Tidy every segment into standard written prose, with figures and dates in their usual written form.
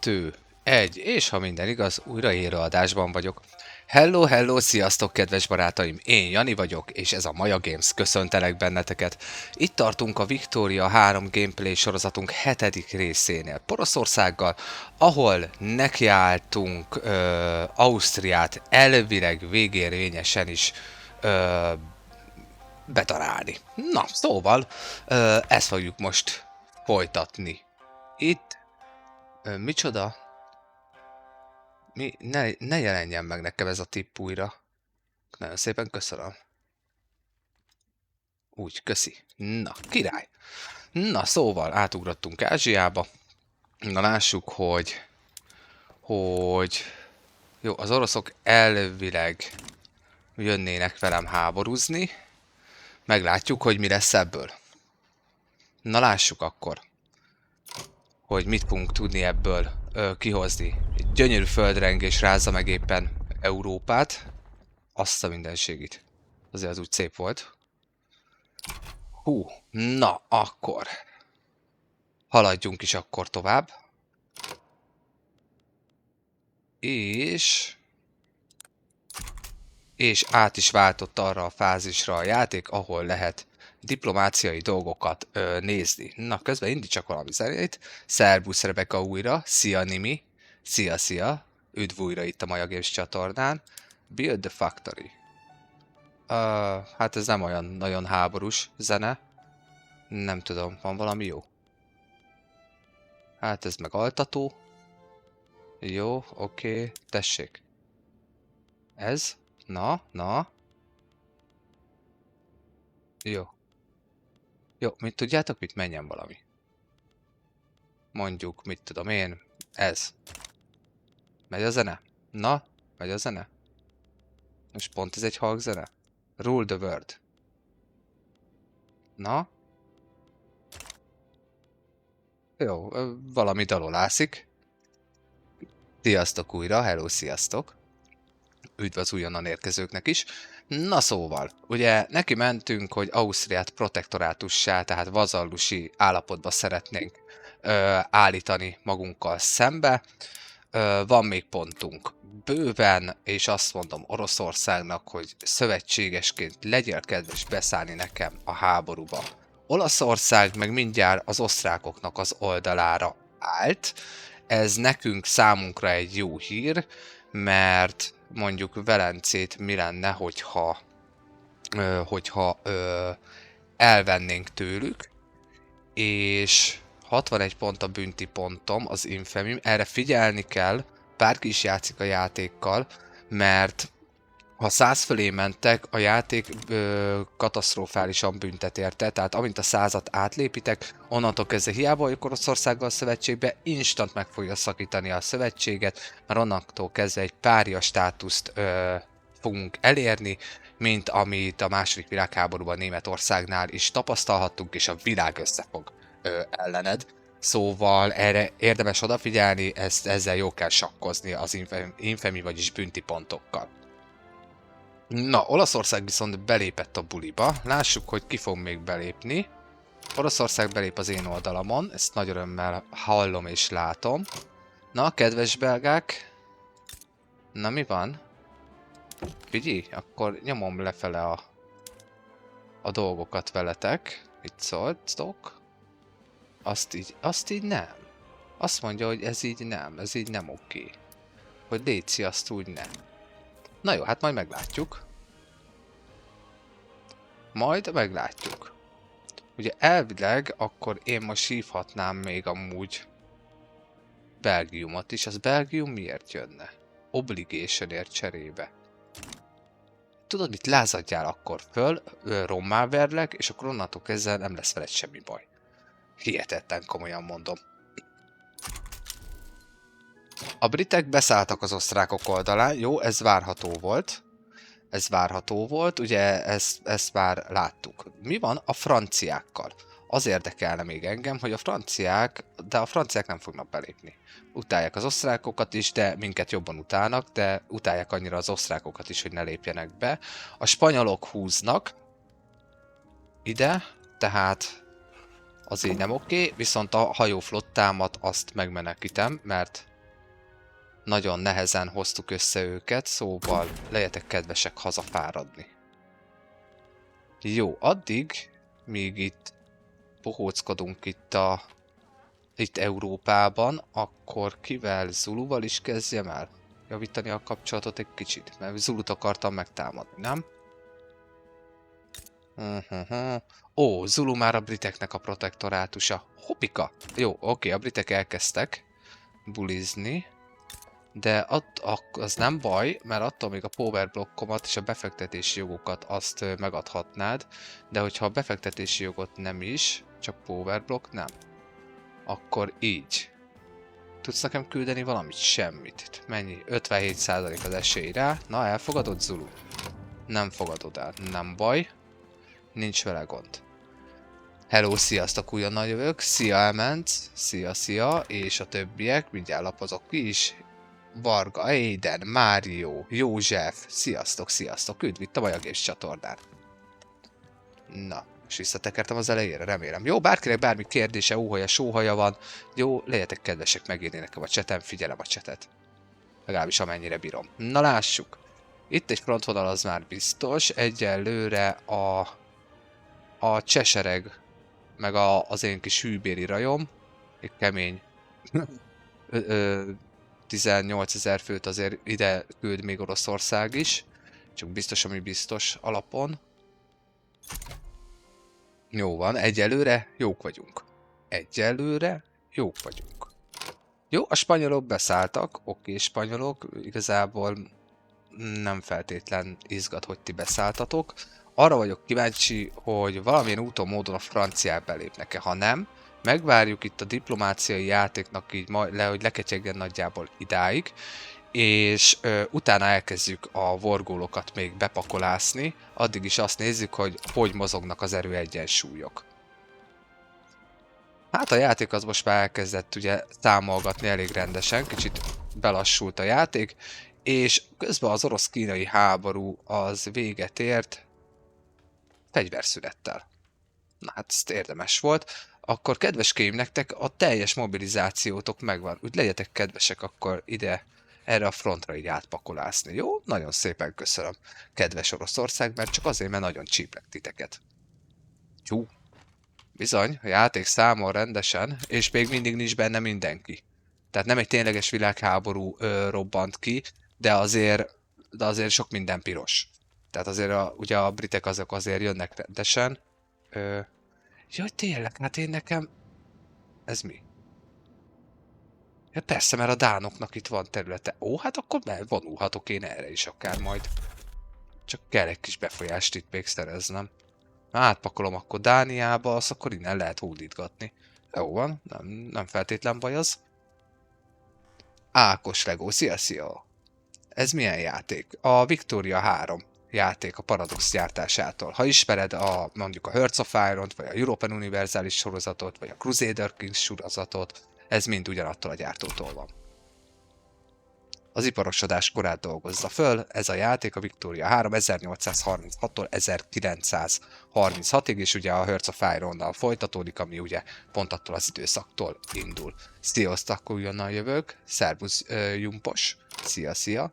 2, 1, és ha minden igaz, újra élő adásban vagyok. Hello, hello, sziasztok kedves barátaim, én Jani vagyok, és ez a Maja Games, köszöntelek benneteket. Itt tartunk a Victoria 3 gameplay sorozatunk 7. részénél Poroszországgal, ahol nekiálltunk Ausztriát elvileg végérvényesen is betalálni. Na, szóval ezt fogjuk most folytatni. Itt micsoda? Ne jelenjen meg nekem ez a tipp újra. Nagyon szépen köszönöm. Úgy, köszi. Na, király. Na, szóval átugrottunk Ázsiába. Na, lássuk, hogy... Jó, az oroszok elvileg jönnének velem háborúzni. Meglátjuk, hogy mi lesz ebből. Na, lássuk akkor, hogy mit fogunk tudni ebből kihozni. Egy gyönyörű földrengés rázza meg éppen Európát. Azt a mindenségit. Azért az úgy szép volt. Hú, na akkor. Haladjunk is akkor tovább. És át is váltott arra a fázisra a játék, ahol lehet diplomáciai dolgokat nézni. Na, közben indítsak valami zenét. Szerbusz Rebeka újra. Szia Nimi. Szia, szia. Üdv újra itt a Maja Games csatornán. Build the Factory. Hát ez nem olyan nagyon háborús zene. Nem tudom, van valami jó? Hát ez meg altató. Jó, oké, tessék. Ez? Na. Jó. Jó, mit tudjátok, mit menjen valami? Mondjuk, mit tudom én, ez. Megy a zene? Na, megy a zene? Most pont ez egy halk zene? Rule the world. Na? Jó, valami dalolászik. Sziasztok újra, hello, sziasztok. Üdv az újonnan érkezőknek is. Na szóval, ugye neki mentünk, hogy Ausztriát protektorátussá, tehát vazallusi állapotba szeretnénk állítani magunkkal szembe. Van még pontunk bőven, és azt mondom Oroszországnak, hogy szövetségesként legyél kedves beszállni nekem a háborúba. Olaszország meg mindjárt az osztrákoknak az oldalára állt. Ez nekünk számunkra egy jó hír, mert mondjuk Velencét mi lenne, hogyha elvennénk tőlük, és 61 pont a bünti pontom, az Infamim. Erre figyelni kell, bárki is játszik a játékkal, mert ha 100 fölé mentek, a játék katasztrofálisan büntet érte, tehát amint a 100-at átlépitek, onnantól kezdve hiába vagyok Oroszországgal a szövetségbe, instant meg fogja szakítani a szövetséget, mert onnantól kezdve egy pária státuszt fogunk elérni, mint amit a második világháborúban Németországnál is tapasztalhattunk, és a világ összefog ellened. Szóval erre érdemes odafigyelni, ezzel jó kell sakkozni az infemi, vagyis bünti pontokkal. Na, Olaszország viszont belépett a buliba. Lássuk, hogy ki fog még belépni. Oroszország belép az én oldalamon, ezt nagy örömmel hallom és látom. Na, kedves belgák. Na, mi van? Figyelj, akkor nyomom lefele a dolgokat veletek. Itt szóltok. Azt így nem. Azt mondja, hogy ez így nem oké. Hogy léci, azt úgy nem. Na jó, hát majd meglátjuk. Ugye elvileg akkor én most hívhatnám még amúgy Belgiumot is. Az Belgium miért jönne? Obligationért cserébe. Tudod mit? Lázadjál akkor föl, rommá verlek, és akkor onnantól kezdve nem lesz veled semmi baj. Hihetetlen komolyan mondom. A britek beszálltak az osztrákok oldalán, jó, ez várható volt. Ugye ezt már láttuk. Mi van a franciákkal? Az érdekelne még engem, hogy a franciák nem fognak belépni. Utálják az osztrákokat is, de minket jobban utálnak, de utálják annyira az osztrákokat is, hogy ne lépjenek be. A spanyolok húznak ide, tehát az így nem oké, viszont a hajóflottámat azt megmenekítem, mert nagyon nehezen hoztuk össze őket, szóval legyetek kedvesek hazafáradni. Jó, addig, míg itt bohóckodunk itt Európában, akkor kivel? Zuluval is kezdjem el javítani a kapcsolatot egy kicsit, mert Zulut akartam megtámadni, nem? Ó, Zulu már a briteknek a protektorátusa. Hopika! Jó, oké, a britek elkezdtek bulizni, de az nem baj, mert attól még a power blokkomat és a befektetési jogokat azt megadhatnád, de hogyha a befektetési jogot nem is, csak power block nem, akkor így. Tudsz nekem küldeni valamit? Semmit. Mennyi? 57% az esély rá. Na, elfogadod, Zulu? Nem fogadod el. Nem baj. Nincs vele gond. Hello, sziasztok, újonnan jövök. Szia, elment. Szia, szia. És a többiek, mindjárt lapozok ki is. Varga, Aiden, Mário, József. Sziasztok, sziasztok. Üdv itt a Majagés csatornán. Na, és visszatekertem az elejére, remélem. Jó, bárkinek bármi kérdése, óhaja, sóhaja van. Jó, legyetek kedvesek megírni nekem a chaten, figyelem a chatet. Legalábbis amennyire bírom. Na lássuk. Itt egy frontvonal az már biztos. Egyelőre a csesereg, meg az én kis hűbéri rajom. Egy kemény 18 000 főt azért ide küld még Oroszország is. Csak biztos, ami biztos alapon. Jó van, egyelőre jók vagyunk. Egyelőre jók vagyunk. Jó, a spanyolok beszálltak. Oké, spanyolok, igazából nem feltétlen izgat, hogy ti beszálltatok. Arra vagyok kíváncsi, hogy valamilyen úton, módon a franciák belépnek-e. Ha nem, megvárjuk itt a diplomáciai játéknak így hogy leketyegjen nagyjából idáig, és utána elkezdjük a vorgólokat még bepakolászni, addig is azt nézzük, hogy mozognak az erőegyensúlyok. Hát a játék az most már elkezdett ugye számolgatni elég rendesen, kicsit belassult a játék, és közben az orosz-kínai háború az véget ért fegyverszünettel. Na hát ez érdemes volt. Akkor kedveskeim, nektek a teljes mobilizációtok megvan, úgy legyetek kedvesek akkor ide erre a frontra így átpakolászni, jó? Nagyon szépen köszönöm, kedves Oroszország, mert csak azért, mert nagyon csíplek titeket. Jó. Bizony, a játék számol rendesen, és még mindig nincs benne mindenki. Tehát nem egy tényleges világháború robbant ki, de azért sok minden piros. Tehát azért ugye a britek azok azért jönnek rendesen. Jaj, tényleg, hát én nekem... Ez mi? Ja, persze, mert a dánoknak itt van területe. Ó, hát akkor vonulhatok én erre is akár majd. Csak kell egy kis befolyást itt még szereznem. Átpakolom akkor Dániába, azt akkor innen lehet hódítgatni. Jó van, nem feltétlen baj az. Ákos Legó, szia! Ez milyen játék? A Victoria 3 játék a Paradox gyártásától. Ha ismered mondjuk a Hearts of Iron-t, vagy a European Universalis sorozatot, vagy a Crusader Kings sorozatot, ez mind ugyanattól a gyártótól van. Az iparosodás korát dolgozza föl, ez a játék, a Victoria 3 1836-tól 1936-ig, és ugye a Hearts of Ironnal folytatódik, ami ugye pont attól az időszaktól indul. Sziasztok, újonnan jövök, szervusz Jumpos, szia!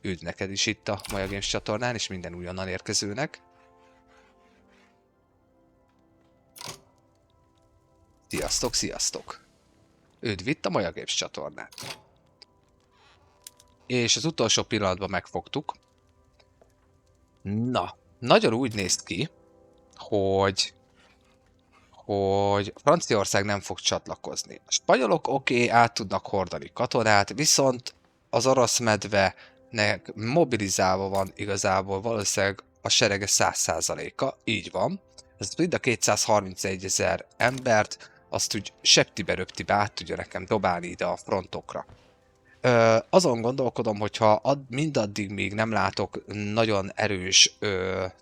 Üdv neked is itt a Maja Games csatornán, és minden újonnan érkezőnek. Sziasztok! Üdv itt a Maja Games csatornán. És az utolsó pillanatban megfogtuk. Na, nagyon úgy néz ki, hogy Franciaország nem fog csatlakozni. A spanyolok oké, át tudnak hordani katonát, viszont az orosz medvenek mobilizálva van igazából valószínűleg a serege 100%-a, így van. Ez mind a 231 000 embert, azt úgy septibe-röptibe át tudja nekem dobálni ide a frontokra. Azon gondolkodom, hogyha mindaddig még nem látok nagyon erős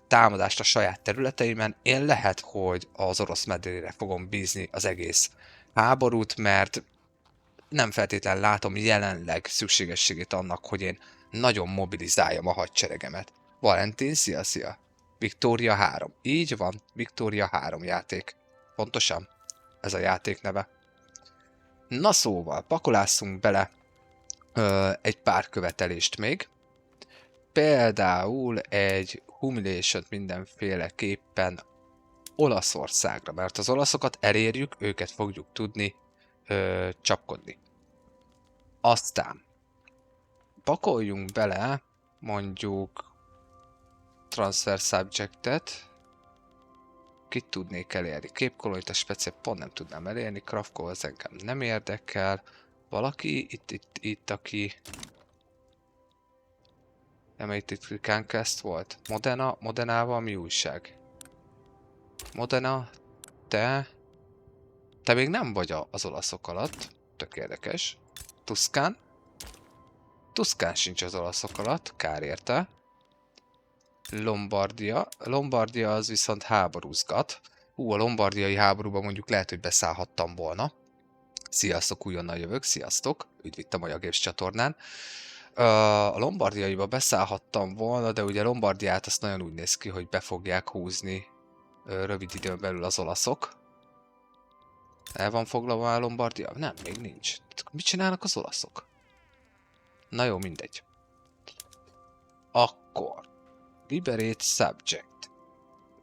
támadást a saját területeimen, én lehet, hogy az orosz medvére fogom bízni az egész háborút, mert nem feltétlenül látom jelenleg szükségességét annak, hogy én nagyon mobilizáljam a hadseregemet. Valentin, szia! Victoria 3. Így van, Victoria 3 játék. Pontosan? Ez a játék neve. Na szóval, pakolásszunk bele egy pár követelést még. Például egy humiliation mindenféleképpen Olaszországra, mert az olaszokat elérjük, őket fogjuk tudni csapkodni. Aztán pakoljunk bele mondjuk transfer subjectet. Kit tudnék elérni? Képkolóit a speciál pont nem tudnám elérni, Kravko az engem nem érdekel. Valaki itt aki... Nem, itt Conquest volt. Modenával mi újság? Modena, te még nem vagy az olaszok alatt. Tök érdekes. Tuszkán sincs az olaszok alatt, kár érte. Lombardia az viszont háborúzgat. A lombardiai háborúban mondjuk lehet, hogy beszállhattam volna. Sziasztok, újonnan jövök, sziasztok! Üdv itt a Magyar Games csatornán. A lombardiaiba beszállhattam volna, de ugye Lombardiát azt nagyon úgy néz ki, hogy be fogják húzni rövid időn belül az olaszok. El van foglalva a Lombardia? Nem, még nincs. Mit csinálnak az olaszok? Na jó, mindegy. Akkor. Liberate subject.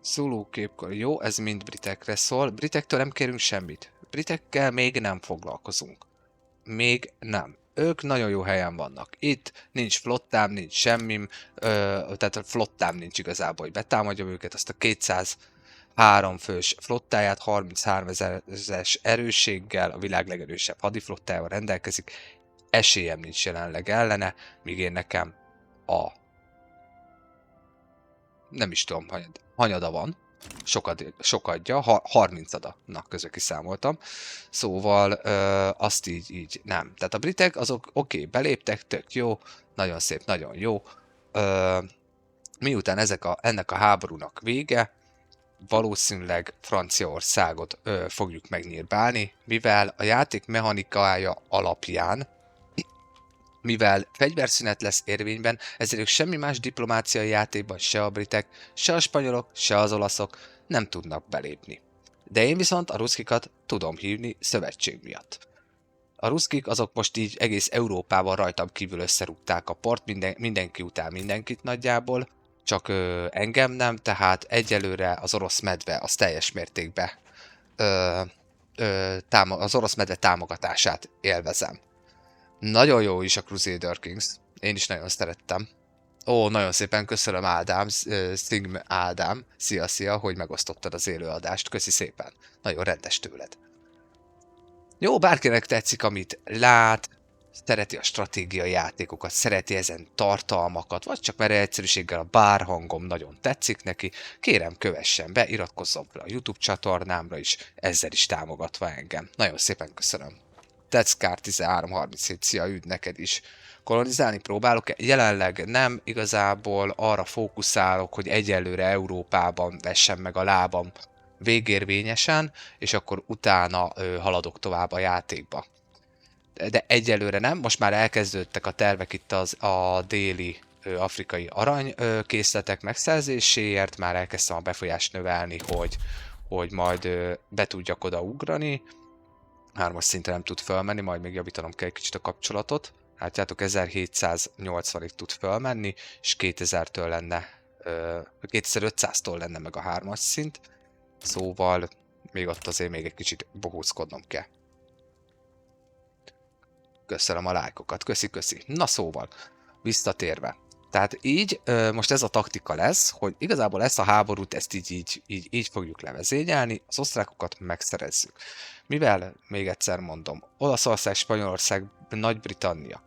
Zulu képkor. Jó, ez mind britekre szól. Britektől nem kérünk semmit. Britekkel még nem foglalkozunk. Még nem. Ők nagyon jó helyen vannak. Itt nincs flottám, nincs semmim. Tehát a flottám nincs igazából, hogy betámadjam őket. Azt a 203 fős flottáját 33 ezeres erősséggel, a világ legerősebb hadiflottájával rendelkezik. Esélyem nincs jelenleg ellene, míg én nekem nem is tudom, hanyada van, sokadja, 30-nak közül kiszámoltam, szóval azt így nem. Tehát a britek azok oké, beléptek, tök jó, nagyon szép, nagyon jó. Miután ennek a háborúnak vége, valószínűleg Franciaországot fogjuk megnyírbálni, mivel a játék mechanikája alapján, mivel fegyverszünet lesz érvényben, ezért ők semmi más diplomáciai játékban se a britek, se a spanyolok, se az olaszok nem tudnak belépni. De én viszont a ruszkikat tudom hívni szövetség miatt. A ruszkik azok most így egész Európában rajtam kívül összerúgták a port, mindenki utál mindenkit nagyjából, csak engem nem, tehát egyelőre az orosz medve az teljes mértékben az orosz medve támogatását élvezem. Nagyon jó is a Crusader Kings. Én is nagyon szerettem. Ó, nagyon szépen köszönöm Ádám, Stigm Ádám. Szia, hogy megosztottad az élőadást. Köszi szépen. Nagyon rendes tőled. Jó, bárkinek tetszik, amit lát, szereti a stratégiai játékokat, szereti ezen tartalmakat, vagy csak mert egyszerűséggel a bárhangom nagyon tetszik neki, kérem kövessen be, iratkozzon fel a YouTube csatornámra is, ezzel is támogatva engem. Nagyon szépen köszönöm. Tetszkár 1337, szia, üdv neked is. Kolonizálni próbálok-e? Jelenleg nem, igazából arra fókuszálok, hogy egyelőre Európában vessem meg a lábam végérvényesen, és akkor utána haladok tovább a játékba. De egyelőre nem, most már elkezdődtek a tervek itt a déli afrikai aranykészletek megszerzéséért, már elkezdtem a befolyást növelni, hogy majd be tudjak oda ugrani. 3-as szintre nem tud felmenni, majd még javítanom kell egy kicsit a kapcsolatot. Látjátok, 1780-ig tud felmenni, és 2000-től lenne, 2500-tól lenne meg a 3-as szint. Szóval még ott azért még egy kicsit bohózkodnom kell. Köszönöm a lájkokat, köszi. Na szóval, visszatérve. Tehát így most ez a taktika lesz, hogy igazából ezt a háborút ezt így fogjuk levezényelni, az osztrákokat megszerezzük. Mivel, még egyszer mondom, Olaszország, Spanyolország, Nagy-Britannia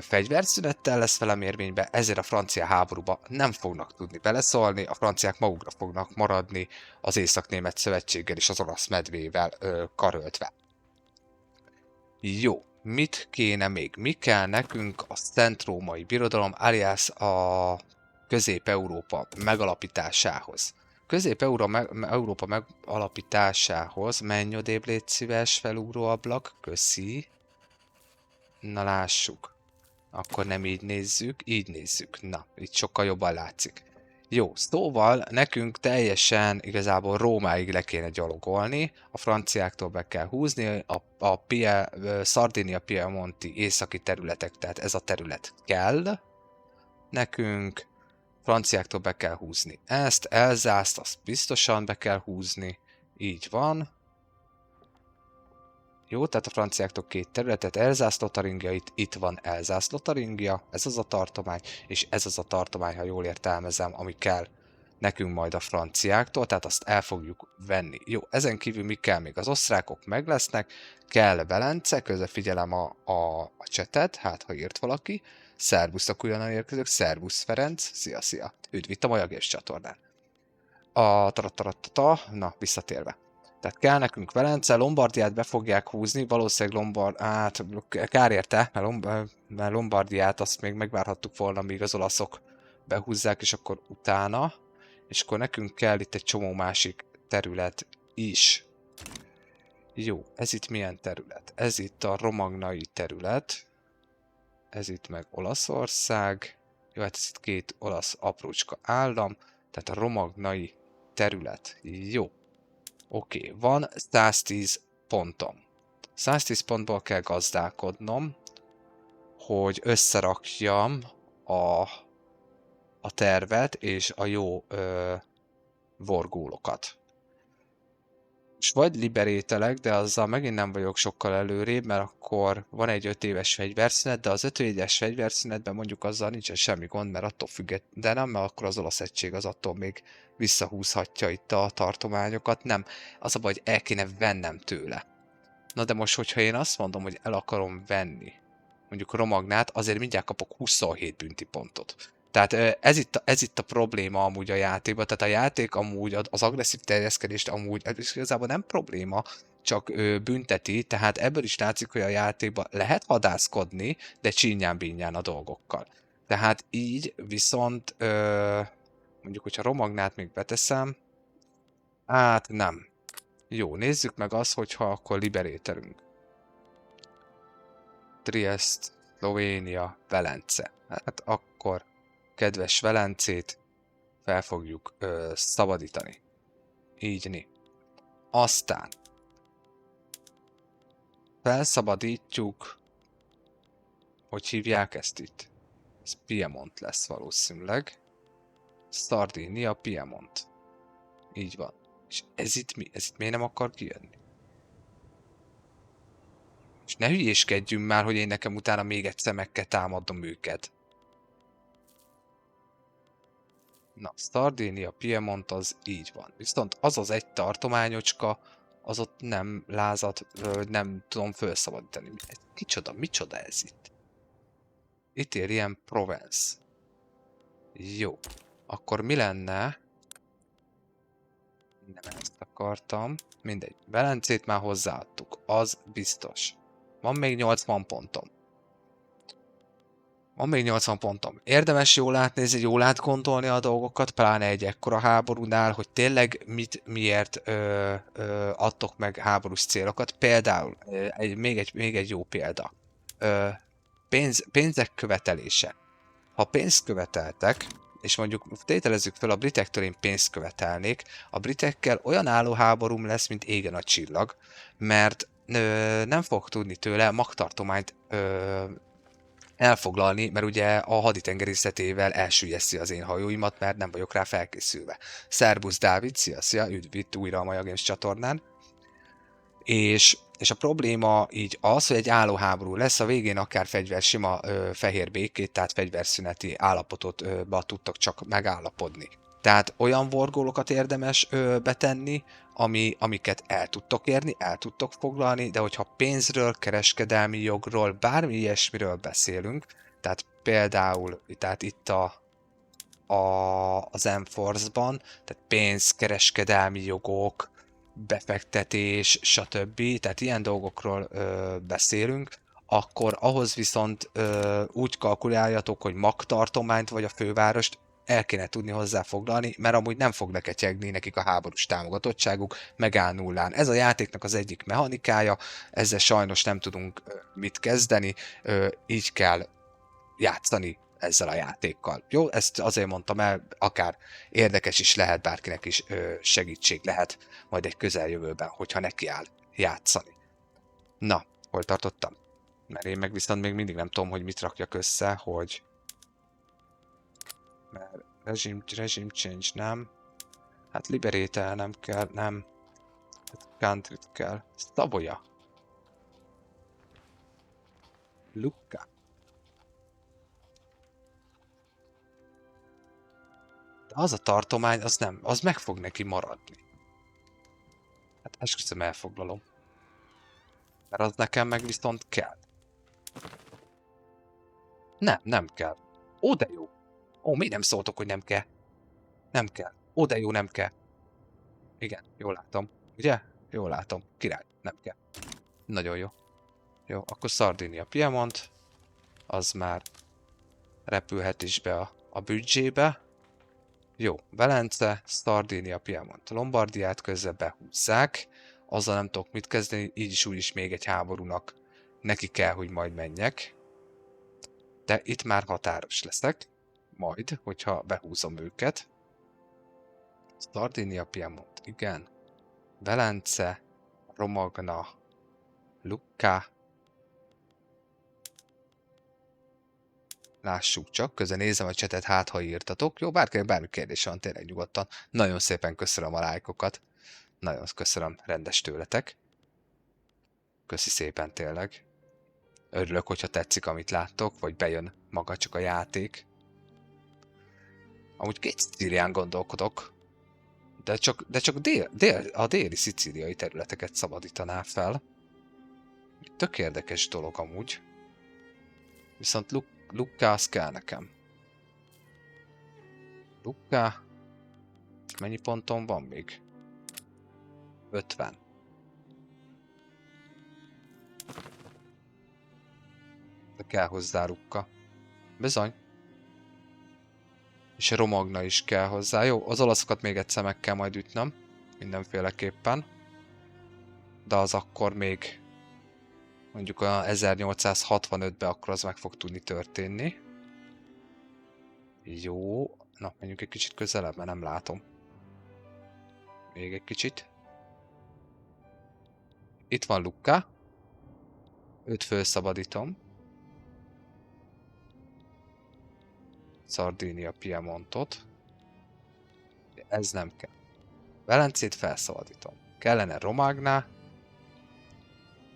fegyverszünettel lesz velem érvényben, ezért a francia háborúba nem fognak tudni beleszólni, a franciák magukra fognak maradni az Észak-Német Szövetséggel és az orosz medvével karöltve. Jó. Mit kéne még? Mi kell nekünk a Szentrómai Birodalom, alias a Közép-Európa megalapításához? Közép-Európa megalapításához menj odébb, légy szíves, felugró ablak, köszi. Na lássuk. Akkor nem így nézzük, így nézzük. Na, itt sokkal jobban látszik. Jó, szóval nekünk teljesen igazából Rómáig le kéne gyalogolni, a franciáktól be kell húzni, Szardinia Piemonti északi területek, tehát ez a terület kell nekünk, franciáktól be kell húzni ezt, Elzászt, azt biztosan be kell húzni, így van. Jó, tehát a franciáktól 2 területet, Elzász-Lotaringia, itt van Elzász-Lotaringia, ez az a tartomány, és ez az a tartomány, ha jól értelmezem, ami kell nekünk majd a franciáktól, tehát azt el fogjuk venni. Jó, ezen kívül mi kell még? Az osztrákok meg lesznek, kell Velence, közben figyelem a csetet, hát ha írt valaki. Szervusztok, újonnan érkezők, szervusz Ferenc, szia! Üdv itt a Maja Games csatornán. Na, visszatérve. Tehát kell nekünk Velence, Lombardiát be fogják húzni, valószínűleg kár érte, mert Lombardiát azt még megvárhattuk volna, míg az olaszok behúzzák, és akkor utána, és akkor nekünk kell itt egy csomó másik terület is. Jó, ez itt milyen terület? Ez itt a romagnai terület, ez itt meg Olaszország, jó, hát ez itt 2 olasz aprócska állam, tehát a romagnai terület. Jó. Oké, van 110 pontom. 110 pontból kell gazdálkodnom, hogy összerakjam a tervet és a jó vorgólokat. És vagy liberételek, de azzal megint nem vagyok sokkal előrébb, mert akkor van egy 5 éves fegyverszünet, de az 5 éves fegyverszünetben mondjuk azzal nincsen semmi gond, mert attól de nem, mert akkor az olasz egység az attól még visszahúzhatja itt a tartományokat. Nem, az a baj, hogy el kéne vennem tőle. Na de most, hogyha én azt mondom, hogy el akarom venni, mondjuk Romagnát, azért mindjárt kapok 27 bünti pontot. Tehát ez itt a probléma amúgy a játékban, tehát a játék amúgy az agresszív terjeszkedést amúgy igazából nem probléma, csak bünteti, tehát ebből is látszik, hogy a játékban lehet vadászkodni, de csínyán-bínyán a dolgokkal. Tehát így viszont mondjuk, hogyha Romagnát még beteszem, hát nem. Jó, nézzük meg azt, hogyha akkor liberételünk. Trieste, Szlovénia, Velence. Hát akkor kedves Velencét fel fogjuk szabadítani. Így. Aztán felszabadítjuk, hogy hívják ezt itt? Ez Piemont lesz valószínűleg. Szardinia, Piemont. Így van. És ez itt mi? Ez itt miért nem akar kijönni? És ne hülyéskedjünk már, hogy én nekem utána még egyszer meg kell támadnom őket. Na, Szardinia, Piemont az így van. Viszont az az egy tartományocska, az ott nem lázad, nem tudom felszabadítani. Micsoda ez itt? Itt ér ilyen Provence. Jó. Akkor mi lenne? Nem ezt akartam. Mindegy. Velencét már hozzáadtuk. Az biztos. Van még 80 pontom. Érdemes jól átnézni, jól átgondolni a dolgokat, pláne egy ekkora háborúnál, hogy tényleg miért adtok meg háborús célokat. Például, még egy jó példa. Pénzek követelése. Ha pénzt követeltek, és mondjuk tételezzük fel, a britektől én pénzt követelnék, a britekkel olyan álló háborúm lesz, mint égen a csillag, mert nem fog tudni tőle magtartományt elfoglalni, mert ugye a haditengerészetével elsüllyeszi az én hajóimat, mert nem vagyok rá felkészülve. Szerbusz Dávid, szia, üdv itt újra a Maja Games csatornán. És a probléma így az, hogy egy álló háború lesz, a végén akár sima fehér békét, tehát fegyverszüneti állapotot tudtak csak megállapodni. Tehát olyan vorgólokat érdemes betenni, amiket el tudtok érni, el tudtok foglalni, de hogyha pénzről, kereskedelmi jogról, bármi ilyesmiről beszélünk, tehát például tehát itt az Enforce-ban, tehát pénz, kereskedelmi jogok, befektetés, stb. Tehát ilyen dolgokról beszélünk, akkor ahhoz viszont úgy kalkuláljatok, hogy magtartományt vagy a fővárost el kéne tudni hozzáfoglalni, mert amúgy nem fog leketyegni nekik a háborús támogatottságuk, megáll nullán. Ez a játéknak az egyik mechanikája, ezzel sajnos nem tudunk mit kezdeni, így kell játszani ezzel a játékkal. Jó, ezt azért mondtam el, akár érdekes is lehet, bárkinek is segítség lehet majd egy közeljövőben, hogyha neki áll játszani. Na, hol tartottam? Mert én meg viszont még mindig nem tudom, hogy mit rakjak össze, hogy... Mert regime change nem. Hát liberate nem kell, nem. Hát country kell. Savoya. Lucca. De az a tartomány, az nem, az meg fog neki maradni. Hát esküszöm elfoglalom. Mert az nekem meg viszont kell. Nem kell. Ó, de jó. Ó, mi nem szóltok, hogy nem kell? Nem kell. Ó, de jó, nem kell. Igen, jól látom. Ugye? Jól látom. Király, nem kell. Nagyon jó. Jó, akkor Sardinia Piemont. Az már repülhet is be a büdzsébe. Jó, Velence, Sardinia Piemont. Lombardiát közben behúzzák. Azzal nem tudok mit kezdeni, így is úgy is még egy háborúnak neki kell, hogy majd menjek. De itt már határos leszek. Majd, hogyha behúzom őket. Sardinia Piemont, igen. Velence, Romagna, Lucca. Lássuk csak, közben nézem a csetet, hát ha írtatok. Jó, bármi kérdés van, tényleg nyugodtan. Nagyon szépen köszönöm a lájkokat. Nagyon köszönöm, rendes tőletek. Köszi szépen tényleg. Örülök, hogyha tetszik, amit láttok, vagy bejön maga csak a játék. Amúgy két Szicílián gondolkodok. De csak a déli szicíliai területeket szabadítaná fel. Tök érdekes dolog amúgy. Viszont Lucca az kell nekem. Lucca. Mennyi ponton van még? 50. De kell hozzá Lucca. Bizony. És Romagna is kell hozzá. Jó, az olaszokat még egyszer meg kell majd ütnöm. Mindenféleképpen. De az akkor még mondjuk a 1865-ben akkor az meg fog tudni történni. Jó. Na, menjünk egy kicsit közelebb, mert nem látom. Még egy kicsit. Itt van Lucca. Őt felszabadítom. Sardinia Piemontot. Ez nem kell. Velencét felszabadítom. Kellene Romagna.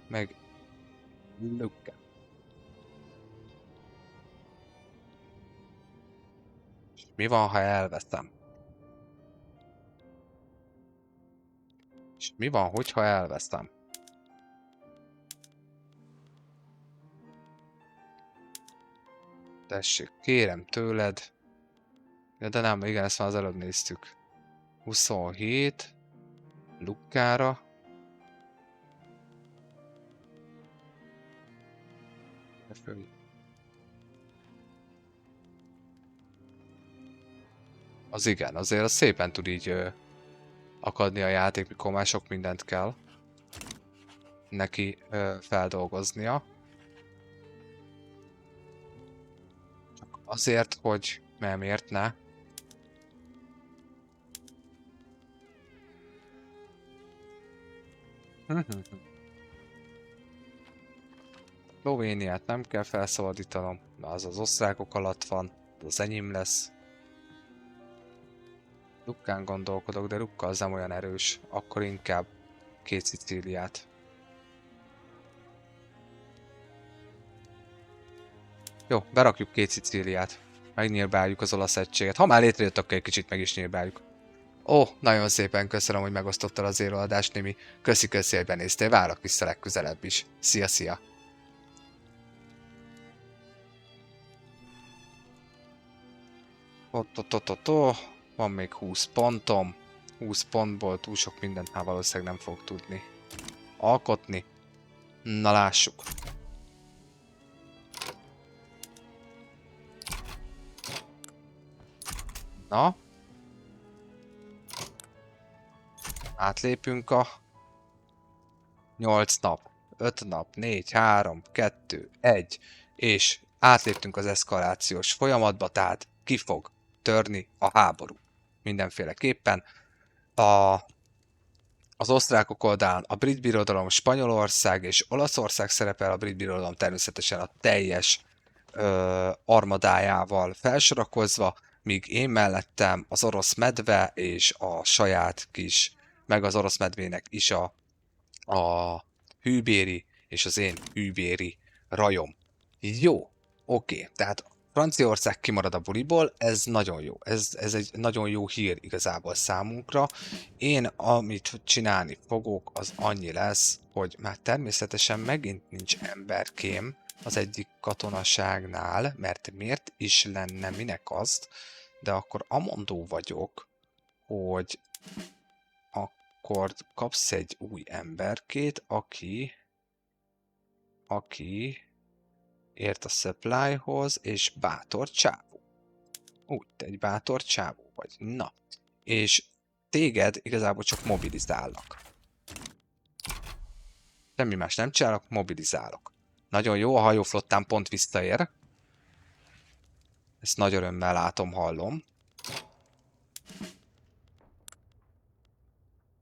Meg Lucca. És mi van, ha elveszem? És mi van, hogyha elveszem? Tessék, kérem tőled. Ja, de nem, igen, ezt már az előbb néztük. 27. Luckára. Az igen, azért az szépen tud így akadni a játék, mikor már sok mindent kell neki feldolgoznia. Csak azért, hogy miért ne. Szlovéniát nem kell felszabadítanom, mert az az osztrákok alatt van, az enyém lesz. Lukkán gondolkodok, de Lucca az nem olyan erős, akkor inkább két Szicíliát. Jó, berakjuk két Szicíliát. Megnyírbáljuk az olasz egységet. Ha már létrejött, akkor egy kicsit meg is nyírbáljuk. Ó, nagyon szépen köszönöm, hogy megosztottad az élőadást, Némi. Köszi, hogy benéztél, várok vissza legközelebb is. Szia, szia! Van még 20 pontom. 20 pontból túl sok mindent már valószínűleg nem fog tudni alkotni. Na lássuk. Na. Átlépünk a 8 nap, 5 nap, 4, 3, 2, 1, és átléptünk az eszkalációs folyamatba, tehát ki fog törni a háború. Mindenféleképpen. Az osztrákok oldalán a brit birodalom, Spanyolország és Olaszország szerepel, a brit birodalom természetesen a teljes armadájával felsorakozva, míg én mellettem az orosz medve és a saját kis, meg az orosz medvének is a hűbéri és az én hűbéri rajom. Jó, oké, tehát Franciaország kimarad a buliból, ez nagyon jó. Ez egy nagyon jó hír igazából számunkra. Én, amit csinálni fogok, az annyi lesz, hogy már természetesen megint nincs emberkém az egyik katonaságnál, mert miért is lenne, minek azt, de akkor amondó vagyok, hogy akkor kapsz egy új emberkét, aki ért a supplyhoz, és bátor csávó. Úgy, te egy bátor csávó vagy. Na, és téged igazából csak mobilizállak. Semmi más nem csinálok, mobilizálok. Nagyon jó, a hajóflottán pont visszaér. Ezt nagy örömmel látom, hallom.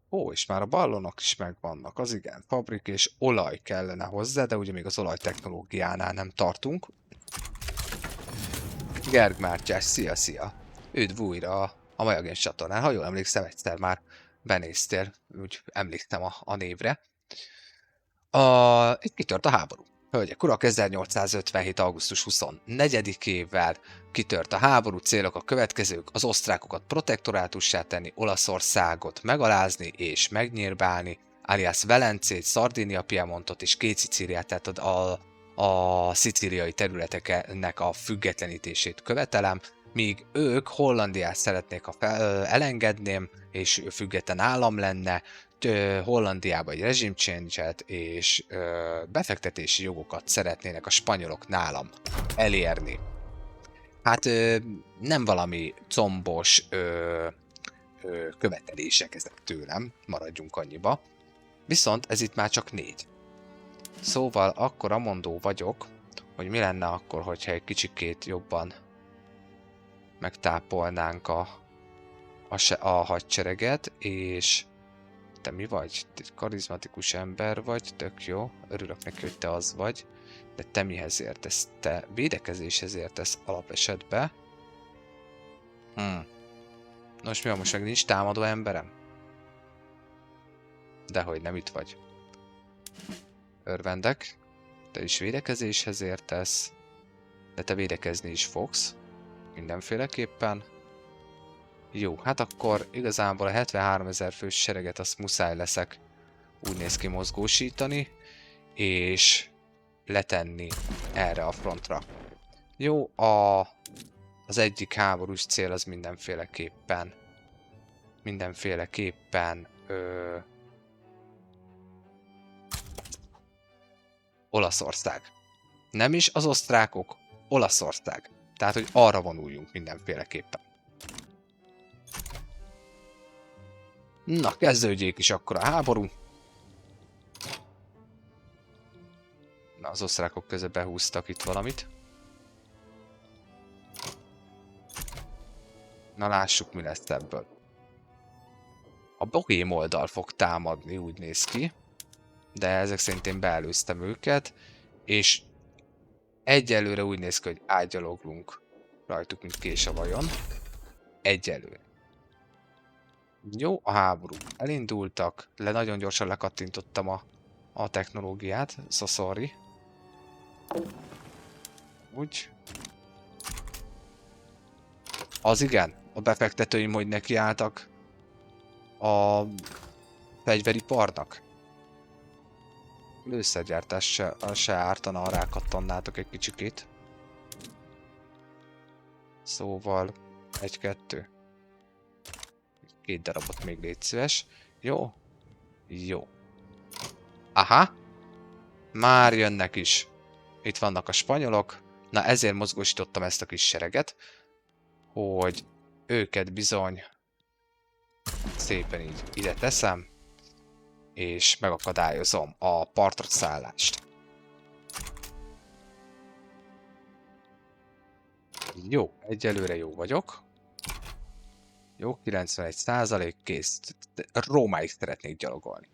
Ó, és már a ballonok is megvannak, az igen. Fabrik és olaj kellene hozzá, de ugye még az olajtechnológiánál nem tartunk. Gerg Mártyás, szia! Üdv újra a Maja Games csatornán. Ha jól emlékszem, egyszer már benéztél, úgy emlékszem a névre. Itt kitört a háború. Hölgyek, urak, 1857. augusztus 24-ével kitört a háború, célok a következők: az osztrákokat protektorátussá tenni, Olaszországot megalázni és megnyírbálni, alias Velencét, Szardinia, Piemontot és két Szicíliát, tehát a szicíliai területeknek a függetlenítését követelem, míg ők Hollandiát szeretnék, ha elengedném, és független állam lenne, Hollandiába egy regime change-et és befektetési jogokat szeretnének a spanyolok nálam elérni. Hát nem valami combos követelések ezek tőlem, maradjunk annyiba. Viszont ez itt már csak 4. Szóval akkor amondó vagyok, hogy mi lenne akkor, hogyha egy kicsikét jobban megtápolnánk a hadsereget, és te mi vagy? Te egy karizmatikus ember vagy, tök jó, örülök neki, hogy te az vagy, de te mihez értesz? Te védekezéshez értesz alapesetben. Nos, mi van, most meg nincs támadó emberem? Dehogy nem itt vagy. Örvendek, te is védekezéshez értesz, de te védekezni is fogsz, mindenféleképpen. Jó, hát akkor igazából a 73 000 fős sereget azt muszáj leszek úgy néz ki mozgósítani, és letenni erre a frontra. Jó, az egyik háborús cél az mindenféleképpen Olaszország. Nem is az osztrákok, Olaszország. Tehát, hogy arra vonuljunk mindenféleképpen. Na, kezdődjék is akkor a háború. Na, az osztrákok közben behúztak itt valamit. Na, lássuk, mi lesz ebből. A bohém oldal fog támadni, úgy néz ki. De ezek szerint én beelőztem őket. És egyelőre úgy néz ki, hogy ágyaloglunk rajtuk, mint kés a vajon. Egyelőre. Jó, a háború. Elindultak, nagyon gyorsan lekattintottam a technológiát, so sorry. Úgy. Az igen, a befektetőim hogy nekiálltak a fegyveriparnak. Lőszergyártás se ártana, ha rákattannátok egy kicsikét. Szóval 1-2. 2 darabot még légy szíves. Jó? Jó. Aha! Már jönnek is. Itt vannak a spanyolok. Na, ezért mozgósítottam ezt a kis sereget, hogy őket bizony szépen így ide teszem, és megakadályozom a partra szállást. Jó, egyelőre jó vagyok. Jó, 91%, kész. Rómáig szeretnék gyalogolni.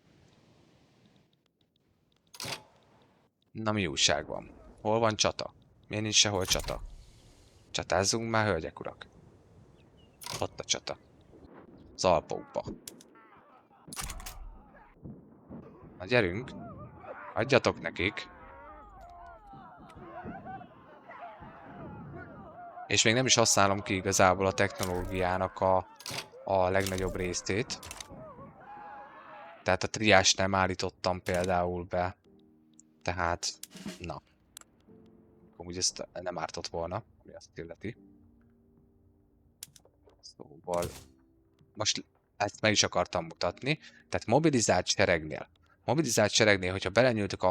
Na, mi újság van? Hol van csata? Miért nincs sehol csata? Csatázzunk már, hölgyek, urak. Ott a csata. Az Alpokba. Na, gyerünk. Adjatok nekik. És még nem is használom ki igazából a technológiának a legnagyobb részét. Tehát a triást nem állítottam például be. Tehát, na. Amúgy ezt nem ártott volna, ami azt illeti. Szóval, most ezt meg is akartam mutatni. Tehát mobilizált seregnél. Mobilizált seregnél, hogyha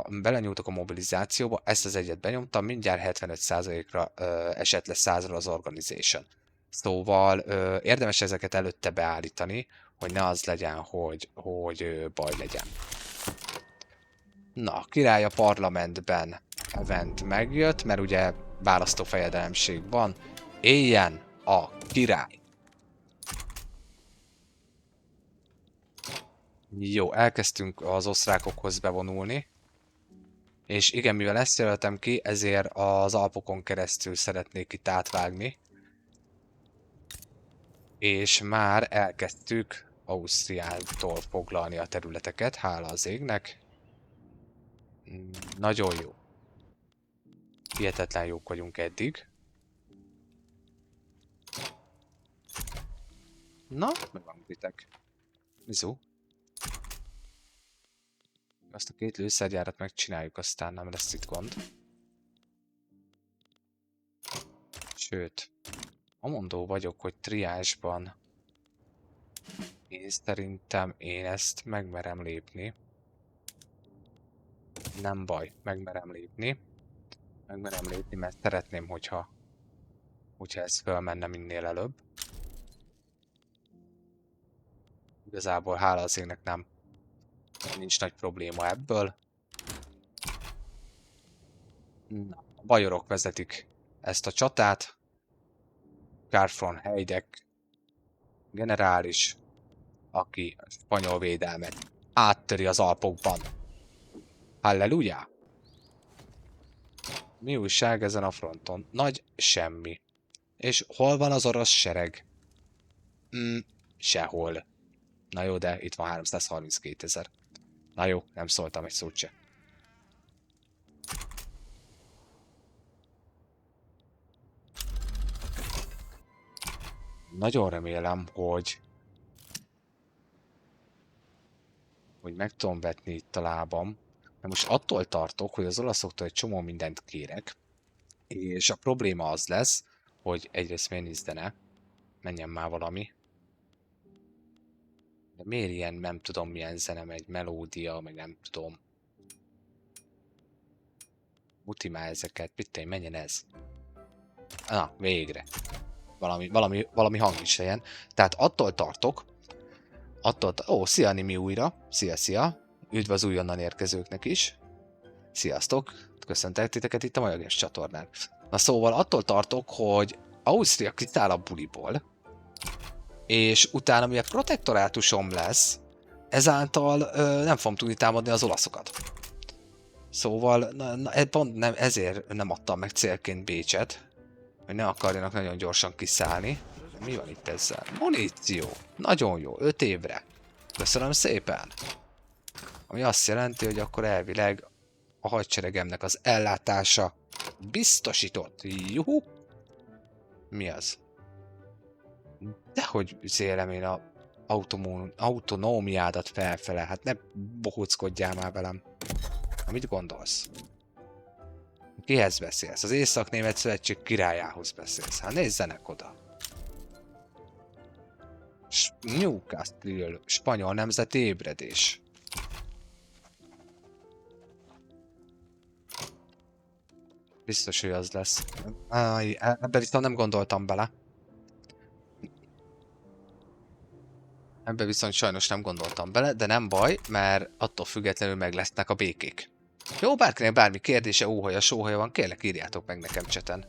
belenyúltok a mobilizációba, ezt az egyet benyomtam, mindjárt 75%-ra esett le 100-ra az organization. Szóval érdemes ezeket előtte beállítani, hogy ne az legyen, hogy baj legyen. Na, király a parlamentben event megjött, mert ugye választófejedelemség van. Éljen a király! Jó, elkezdtünk az osztrákokhoz bevonulni. És igen, mivel ezt jelöltem ki, ezért az Alpokon keresztül szeretnék itt átvágni. És már elkezdtük Ausztriától foglalni a területeket, hála az égnek. Nagyon jó. Hihetetlen jók vagyunk eddig. Na, meg van vitek. Mizu. Azt a 2 lőszergyárat megcsináljuk, aztán nem lesz itt gond. Sőt, amondó vagyok, hogy triásban én szerintem én ezt megmerem lépni. Nem baj, megmerem lépni. Megmerem lépni, mert szeretném, hogyha ez fölmenne minél előbb. Igazából hála az égnek nincs nagy probléma ebből. Na, a bajorok vezetik ezt a csatát. Carfron Heidek generális, aki a spanyol védelmet áttöri az Alpokban. Halleluja! Mi újság ezen a fronton? Nagy semmi. És hol van az orosz sereg? Sehol. Na jó, de itt van 332 000. Na jó, nem szóltam egy szót se. Nagyon remélem, hogy meg tudom vetni itt a lábam. Mert most attól tartok, hogy az olaszoktól egy csomó mindent kérek. És a probléma az lesz, hogy egyrészt miért nincs zene. Menjen már valami. De miért ilyen nem tudom milyen zene megy, melódia, meg nem tudom. Muti már ezeket, pittény, menjen ez. Na, végre. Valami hang is legyen. Tehát attól tartok, ó, szia Nimi újra. Szia. Üdv az újonnan érkezőknek is. Sziasztok. Köszöntek titeket itt a Majages csatornán. Na szóval attól tartok, hogy Ausztria kiszáll a buliból, és utána, mivel protektorátusom lesz, ezáltal nem fogom tudni támadni az olaszokat. Szóval pont ezért nem adtam meg célként Bécset, hogy ne akarjanak nagyon gyorsan kiszállni. Mi van itt ezzel? Muníció! Nagyon jó, 5 évre. Köszönöm szépen! Ami azt jelenti, hogy akkor elvileg a hadseregemnek az ellátása biztosított. Juhu! Mi az? Dehogy zélem én a autonómiádat felfele, hát ne bohóckodjál már velem. Na, mit gondolsz? Kihez beszélsz? Az Észak-Német Szövetség királyához beszélsz. Hát nézzenek oda. Newcastle, spanyol nemzeti ébredés. Biztos, hogy az lesz. Ebben viszont nem gondoltam bele. Ebben viszont sajnos nem gondoltam bele, de nem baj, mert attól függetlenül meg lesznek a békék. Jó, bárkinek bármi kérdése, óhaja, sóhaja van, kérlek írjátok meg nekem cseten.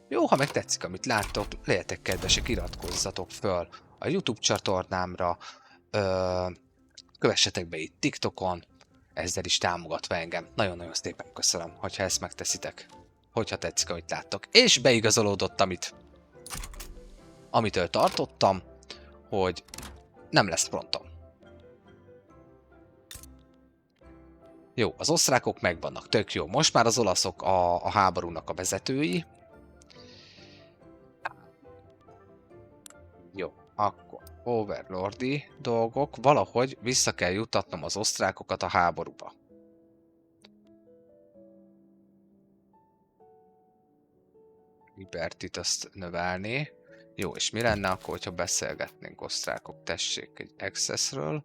Jó, ha meg tetszik, amit láttok, legyetek kedvesek, iratkozzatok föl a YouTube csatornámra, ö, kövessetek be itt TikTokon, ezzel is támogatva engem. Nagyon-nagyon szépen köszönöm, hogyha ezt megteszitek. Hogyha tetszik, amit láttok. És beigazolódott, amitől tartottam, hogy nem lesz frontom. Jó, az osztrákok megvannak, tök jó. Most már az olaszok a háborúnak a vezetői. Jó, akkor overlordi dolgok. Valahogy vissza kell jutatnom az osztrákokat a háborúba. Libertit azt növelni. Jó, és mi lenne akkor, hogyha beszélgetnénk osztrákok? Tessék egy accessről.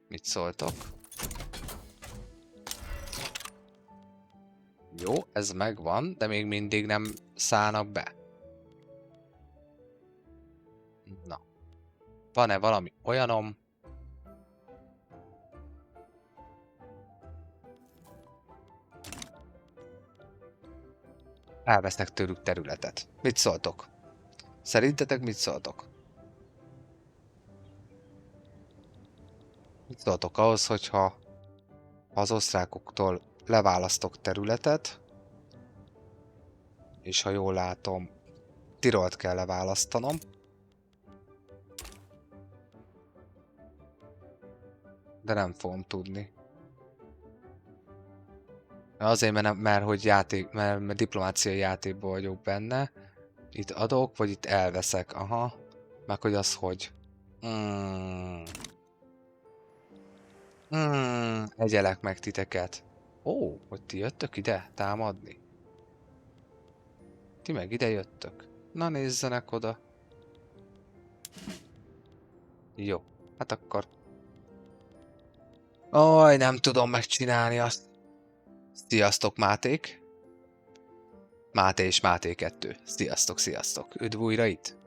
Mit szóltok? Jó, ez megvan, de még mindig nem szállnak be. Na. Van-e valami olyanom? Elvesznek tőlük területet. Mit szóltok? Szerintetek mit szóltok? Mit szóltok ahhoz, hogyha az osztrákoktól leválasztok területet, és ha jól látom, Tirolt kell leválasztanom. De nem fogom tudni. Azért, mert hogy mert diplomáciai játékban vagyok benne. Itt adok, vagy itt elveszek. Aha. Meg hogy az hogy. Egyelek meg titeket. Ó, hogy ti jöttök ide támadni? Ti meg ide jöttök. Na nézzenek oda. Jó, hát akkor... Aj, nem tudom megcsinálni azt. Sziasztok, Máték. Máté és Máté 2. Sziasztok, sziasztok. Üdv újra itt.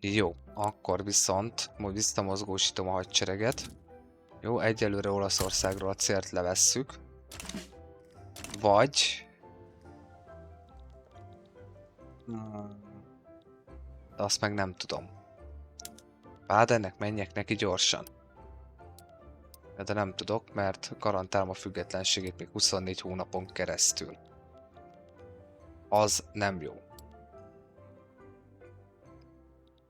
Jó, akkor viszont majd visszamozgósítom a hadsereget. Jó, egyelőre Olaszországról a célt levesszük. Vagy... De azt meg nem tudom. Bádennek menjek neki gyorsan. De nem tudok, mert garantálom a függetlenségét még 24 hónapon keresztül. Az nem jó.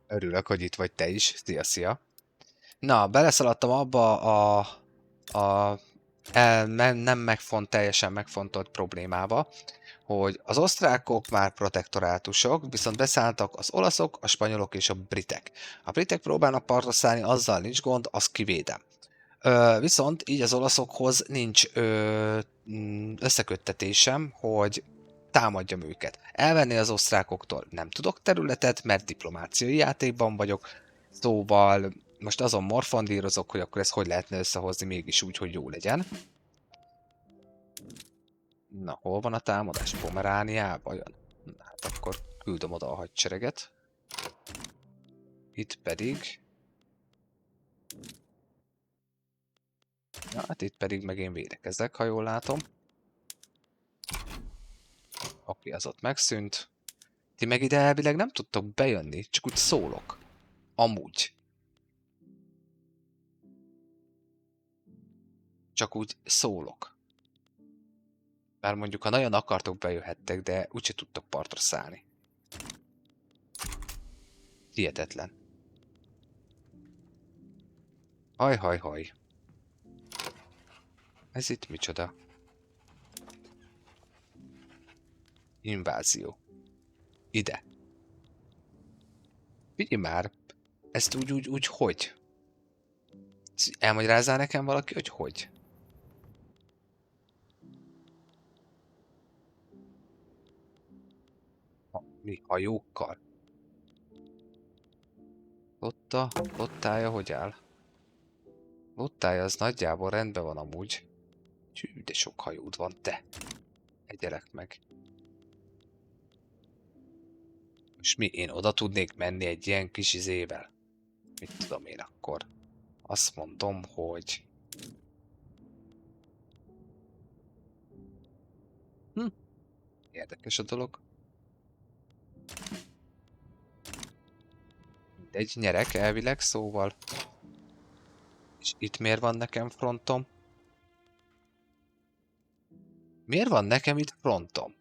Örülök, hogy itt vagy te is. Szia, szia. Na, beleszaladtam abba nem teljesen megfontolt problémába, hogy az osztrákok már protektorátusok, viszont beszálltak az olaszok, a spanyolok és a britek. A britek próbálnak partra szállni, azzal nincs gond, azt kivédem. Viszont így az olaszokhoz nincs összeköttetésem, hogy támadjam őket. Elvenni az osztrákoktól nem tudok területet, mert diplomáciai játékban vagyok, szóval most azon morfondírozok, hogy akkor ezt hogy lehetne összehozni mégis úgy, hogy jó legyen. Na, hol van a támadás? Pomerániában jön? Na, hát akkor küldöm oda a hadsereget. Itt pedig... Ja, hát itt pedig meg én védekezek, ha jól látom. Oké, az ott megszűnt. Ti meg ide elvileg nem tudtok bejönni, csak úgy szólok. Amúgy. Csak úgy szólok. Bár mondjuk, ha nagyon akartok, bejöhettek, de úgyse tudtok partra szállni. Hihetetlen. Haj. Ez itt micsoda? Invázió. Ide. Figyelj már, ezt úgy hogy? Elmagyarázzál nekem valaki, hogy hogy? Mi? Hajókkal? Lottája hogy áll? Lottája az nagyjából rendben van amúgy. Hű, de sok hajód van, te. Egyelek meg. És mi? Én oda tudnék menni egy ilyen kis izével? Mit tudom én akkor? Azt mondom, hogy... Érdekes a dolog. Mindegy, nyerek elvileg, szóval. És itt miért van nekem frontom? Miért van nekem itt frontom?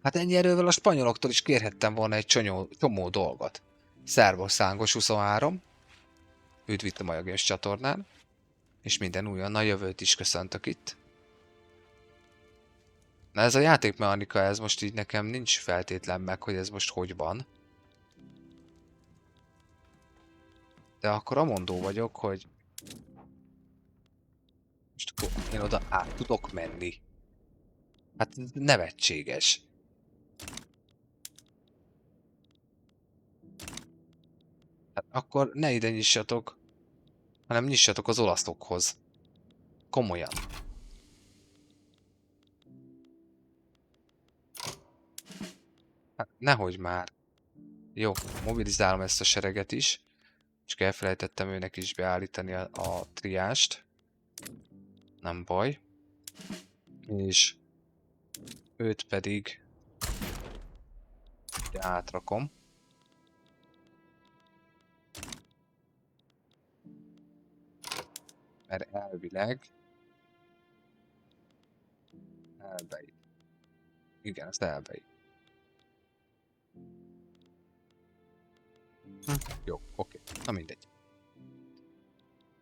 Hát ennyi erővel a spanyoloktól is kérhettem volna egy csomó dolgot. Szervusz Szángos 23. Üdv itt a Majagés csatornán. És minden újonnan jövőt is köszöntök itt. Na ez a játékmechanika, ez most így nekem nincs feltétlen meg, hogy ez most hogy van. De akkor amondó vagyok, hogy... Most akkor én oda át tudok menni. Hát nevetséges. Hát akkor ne ide nyissatok, hanem nyissatok az olaszokhoz. Komolyan. Hát nehogy már. Jó, mobilizálom ezt a sereget is. Csak elfelejtettem őnek is beállítani a triást. Nem baj. És őt pedig átrakom. Mert elvileg elbejt. Igen, ezt elbejt. Jó, oké. Na mindegy.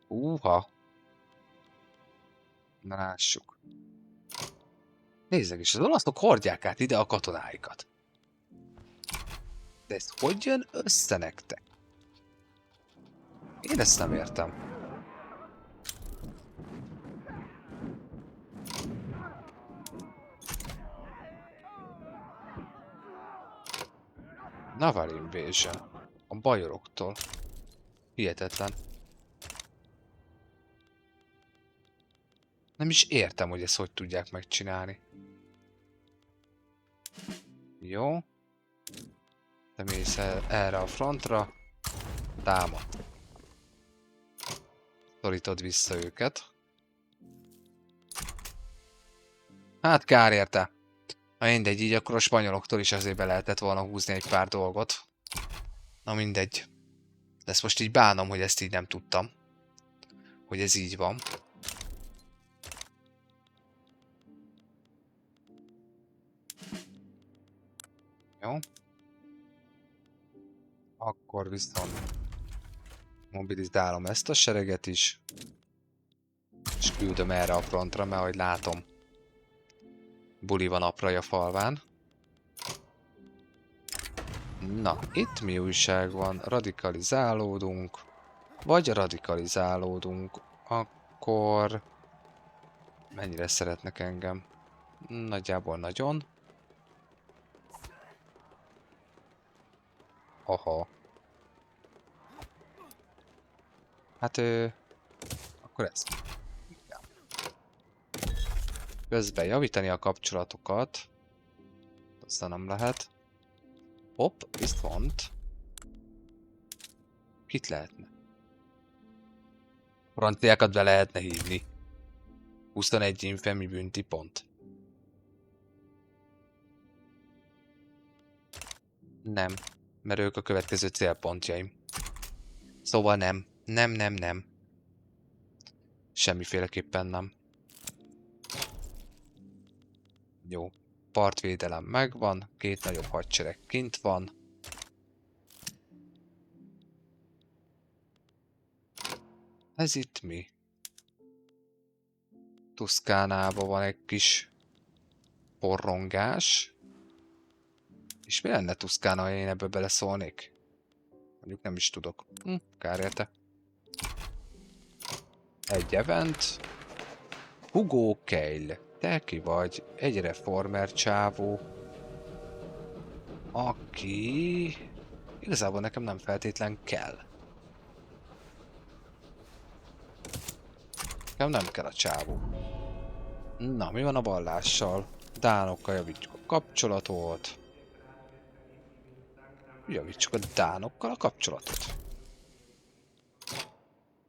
Húha. Na lássuk. Nézzek is, az olaszok hordják át ide a katonáikat. De ez hogy jön össze nektek? Én ezt nem értem. Naval Invasion. A bajoroktól. Hihetetlen. Nem is értem, hogy ezt hogy tudják megcsinálni. Jó. Te mész erre a frontra. Támad. Szorítod vissza őket. Hát kár érte. Na mindegy, így akkor a spanyoloktól is azért be lehetett volna húzni egy pár dolgot. Na mindegy. De ezt most így bánom, hogy ezt így nem tudtam. Hogy ez így van. Jó. Akkor viszont mobilizálom ezt a sereget is. És küldöm erre a frontra, mert ahogy látom, buli van a Praja falván. Na, itt mi újság van? Radikalizálódunk. Vagy radikalizálódunk. Akkor... mennyire szeretnek engem? Nagyjából nagyon. Aha. Hát akkor ez. Közben javítani a kapcsolatokat. Aztán nem lehet. Hopp, viszont. Kit lehetne? Franciákat be lehetne hívni. 21 infemi bünti pont. Nem, mert ők a következő célpontjaim. Szóval nem. Nem. Semmiféleképpen nem. Jó. Partvédelem megvan, 2 nagyobb hadsereg kint van. Ez itt mi? Tuszkánában van egy kis porrongás. És mi lenne Tuszkána, ha én ebből beleszólnék? Mondjuk nem is tudok. Kár érte. Egy event. Hugo Keil. Te ki vagy? Egy reformer csávó. Aki... igazából nekem nem feltétlen kell. Nekem nem kell a csávó. Na, mi van a vallással? Dánokkal javítjuk a kapcsolatot. Javítsuk a dánokkal a kapcsolatot.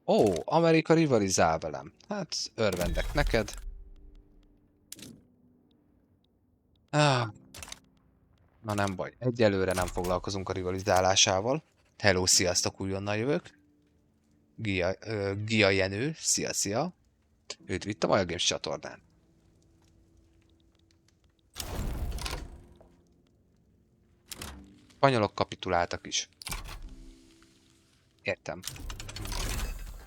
Ó, Amerika rivalizál velem. Hát, örvendek neked. Ah, na nem baj. Egyelőre nem foglalkozunk a rivalizálásával. Hello, sziasztok, újonnan jövök. Gia Jenő, szia. Őt vitt a Maja Games csatornán. Spanyolok kapituláltak is. Értem.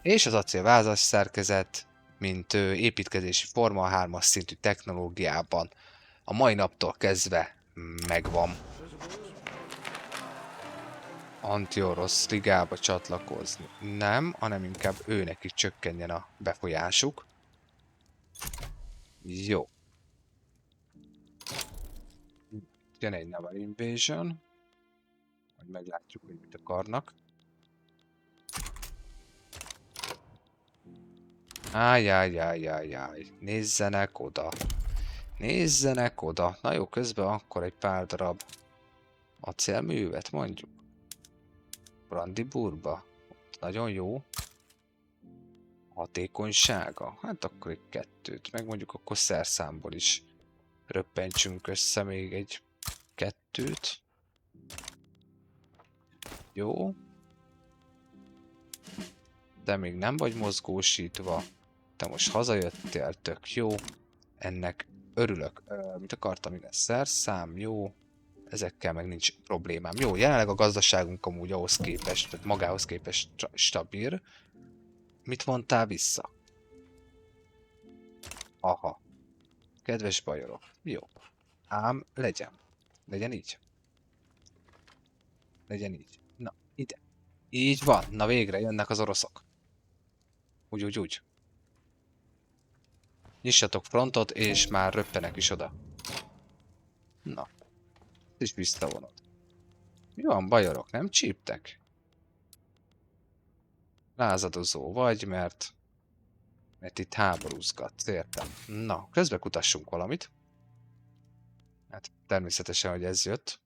És az acélvázas szerkezet, mint építkezési forma a 3-as szintű technológiában a mai naptól kezdve megvan. Anti-orosz ligába csatlakozni. Nem, hanem inkább őnek is csökkenjen a befolyásuk. Jó. Jön egy Naval Invasion. Majd meglátjuk, hogy mit akarnak. Ájjájjájjájjáj. Nézzenek oda. Nézzenek oda. Na jó, közben akkor egy pár darab acélművet mondjuk. Brandenburgba. Nagyon jó. Hatékonysága. Hát akkor egy 2-t. Meg mondjuk akkor szerszámból is röppentsünk össze még egy 2-t. Jó. De még nem vagy mozgósítva. Te most hazajöttél, tök jó. Ennek örülök. Mit akartam, igen, szerszám, jó. Ezekkel meg nincs problémám. Jó, jelenleg a gazdaságunk amúgy ahhoz képest, tehát magához képest stabil. Mit mondtál vissza? Aha. Kedves bajorok. Jó. Ám legyen. Legyen így. Legyen így. Na, ide. Így van. Na végre jönnek az oroszok. Úgy. Nyissatok frontot, és már röppenek is oda. Na. És visszavonod. Mi van, bajorok? Nem csíptek? Lázadozó vagy, mert itt háborúzgatsz, értem. Na, közben kutassunk valamit. Hát természetesen, hogy ez jött.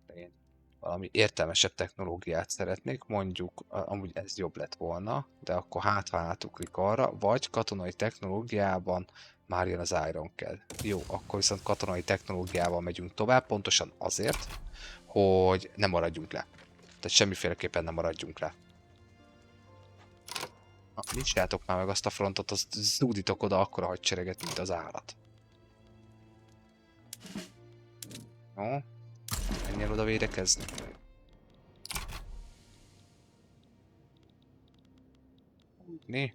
De én valami értelmesebb technológiát szeretnék, mondjuk, amúgy ez jobb lett volna, de akkor hát ha átugrik arra, vagy katonai technológiában már jön az Iron Kell. Jó, akkor viszont katonai technológiával megyünk tovább, pontosan azért, hogy ne maradjunk le. Tehát semmiféleképpen nem maradjunk le. Na, nyissátok már meg azt a frontot, azt zúdítok oda akkora hadsereget, mint az állat. Jó. Menjél oda védekezni. Né?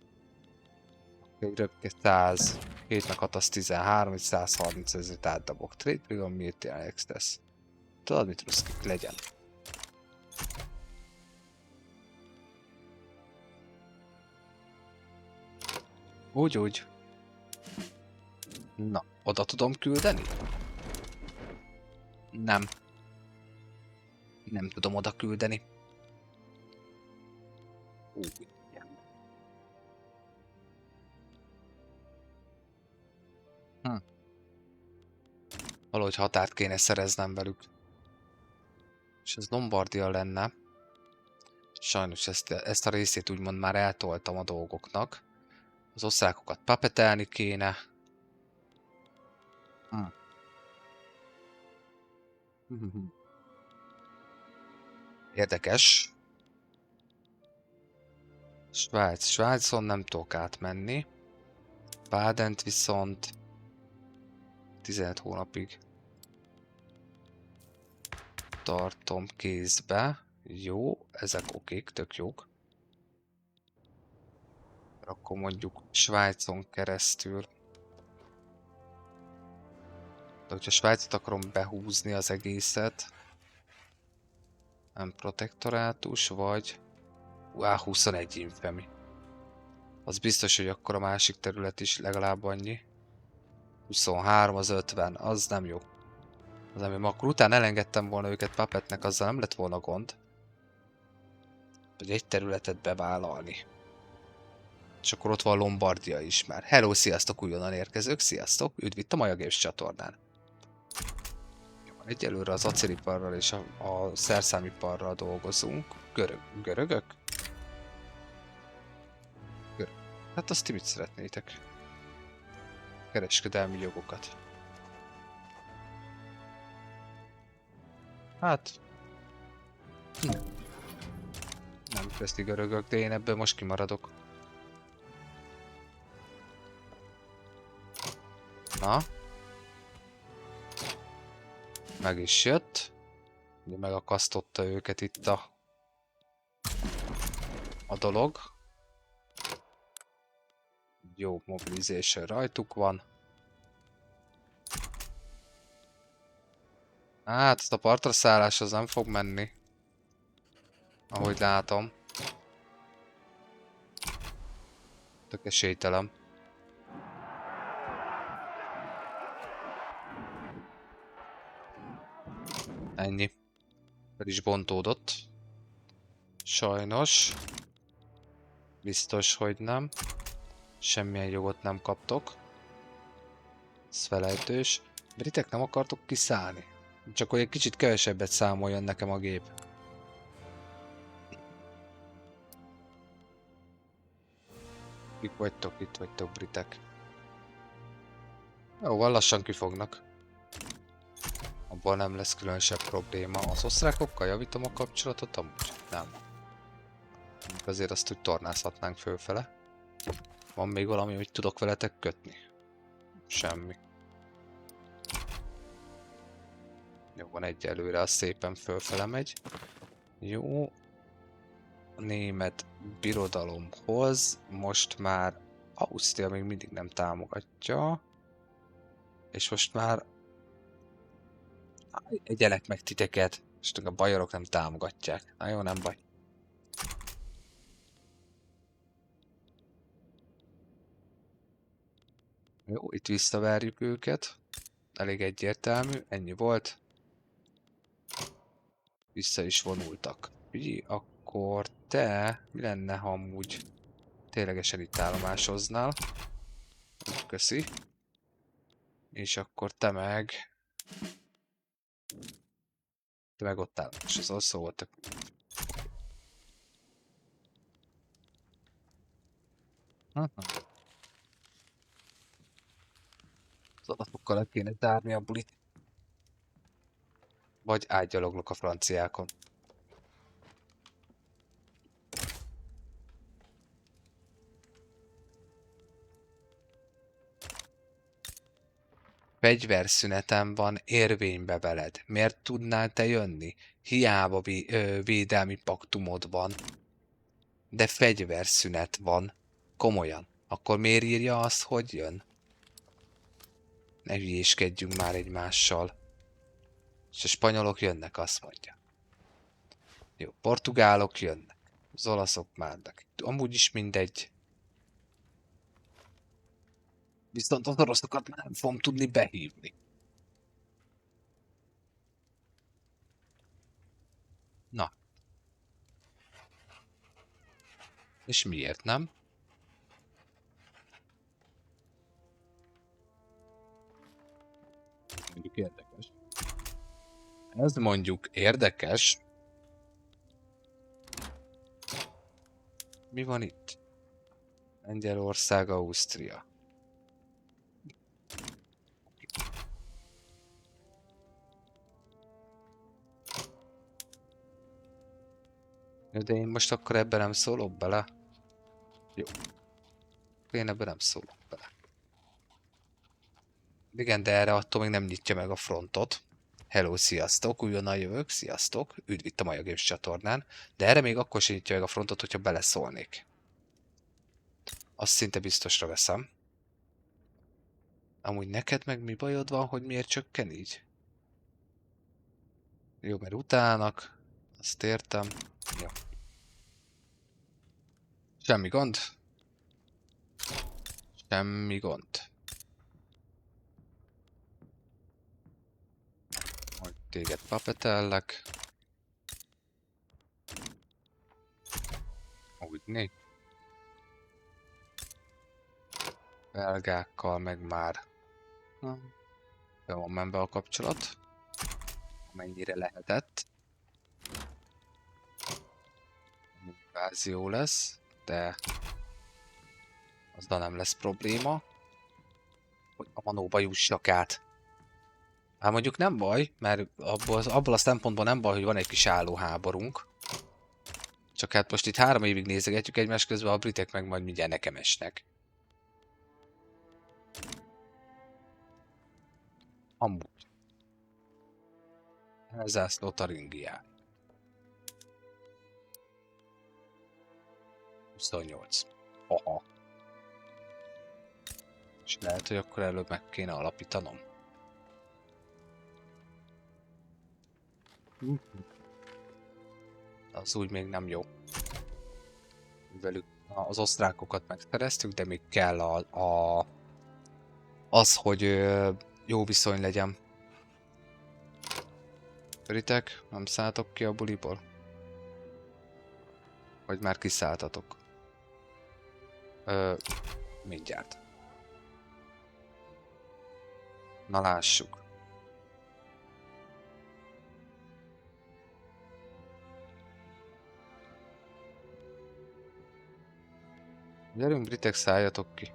Röpke 100. 7 meg 6 az 13, 130 ezért átdobok. Trade Brigand miért jelenleg tesz? Tudod mit, Ruszkik? Legyen. Úgy. Na, oda tudom küldeni? Nem. Nem tudom oda küldeni. Igen. Valahogy határt kéne szereznem velük. És ez Lombardia lenne. Sajnos ezt a részét úgymond már eltoltam a dolgoknak. Az osztrákokat papetelni kéne. Érdekes. Svájcon nem tudok átmenni. Bádent viszont 17 hónapig tartom kézbe. Jó, ezek okék, tök jók. Akkor mondjuk Svájcon keresztül. De hogyha Svájcot akarom behúzni az egészet, nem protektorátus, vagy A21 infemi. Az biztos, hogy akkor a másik terület is legalább annyi. 23 az 50, az nem jó. Az nem jó. Akkor utána elengedtem volna őket Puppetnek, azzal nem lett volna gond. Hogy egy területet bevállalni. És akkor ott van Lombardia is már. Hello, sziasztok, újonnan érkezők, sziasztok! Üdv itt a Maja Games csatornán. Egyelőre az acéliparral és a szerszámiparral dolgozunk. Görögök? Hát azt ti mit szeretnétek? Kereskedelmi jogokat. Hát... Nem közti görögök, de én ebből most kimaradok. Na. Meg is jött. Ugye megakasztotta őket itt a dolog. Jó mobilization rajtuk van. Hát, ezt a partra szállás az nem fog menni. Ahogy látom. Tök esélytelen. Ennyi. Fel is bontódott. Sajnos. Biztos, hogy nem. Semmilyen jogot nem kaptok. Ez felejtős. Britek nem akartok kiszállni. Csak hogy egy kicsit kevesebbet számoljon nekem a gép. Itt vagytok, britek. Jó, van, lassan kifognak. Abban nem lesz különösebb probléma. Az osztrákokkal javítom a kapcsolatot? Amúgy nem. Azért azt úgy tornázhatnánk fölfele. Van még valami, hogy tudok veletek kötni? Semmi. Jó, van egyelőre, az szépen fölfele megy. Jó. A német birodalomhoz most már Ausztria még mindig nem támogatja. És most már egyenek meg titeket. És a bajorok nem támogatják. Na jó, nem baj. Jó, itt visszaverjük őket. Elég egyértelmű, ennyi volt. Vissza is vonultak. Ugye, akkor te mi lenne, ha amúgy ténylegesen itt állomásoznál? Köszi. És akkor te meg ott állomás, az szó volt. Az adatokkal le kéne zárni a bulit. Vagy átgyaloglok a franciákon. Fegyverszünetem van érvénybe veled. Miért tudnál te jönni? Hiába védelmi paktumod van. De fegyverszünet van. Komolyan. Akkor miért írja azt, hogy jön? Ne hülyéskedjünk már egymással. És a spanyolok jönnek, azt mondja. Jó, portugálok jönnek. Az olaszok már, de amúgy is mindegy. Viszont az oroszokat már nem fogom tudni behívni. Na. És miért nem? Mondjuk érdekes. Ez mondjuk érdekes. Mi van itt? Lengyelország, Ausztria. De én most akkor ebben nem szólok bele. Jó. Én ebben nem szólok bele. Igen, de erre attól még nem nyitja meg a frontot. Hello, sziasztok, újonnan jövök, sziasztok, üdv itt a Maja Games csatornán. De erre még akkor sem nyitja meg a frontot, hogyha beleszólnék. Azt szinte biztosra veszem. Amúgy neked meg mi bajod van, hogy miért csökken így? Jó, mert utálnak. Azt értem. Jó. Semmi gond. Semmi gond. Hogy téged papetellek. Úgy né. Belgákkal meg már. Be van menve a kapcsolat. Mennyire lehetett. Invázió lesz, de azzal nem lesz probléma, hogy a manóba jussak át. Hát mondjuk nem baj, mert abból a szempontból nem baj, hogy van egy kis álló háborunk. Csak hát most itt 3 évig nézegetjük egymás közben, a britek meg majd mindjárt nekem esnek. Amúgy. Elzászló Taringiá. 28. Aha. És lehet, hogy akkor előbb meg kéne alapítanom. Az úgy még nem jó. Velük az osztrákokat megszereztük, de még kell az, hogy jó viszony legyen. Britek, nem szálltok ki a buliból? Vagy már kiszálltatok? Mindjárt. Na lássuk. Gyerünk, britek, szálljatok ki.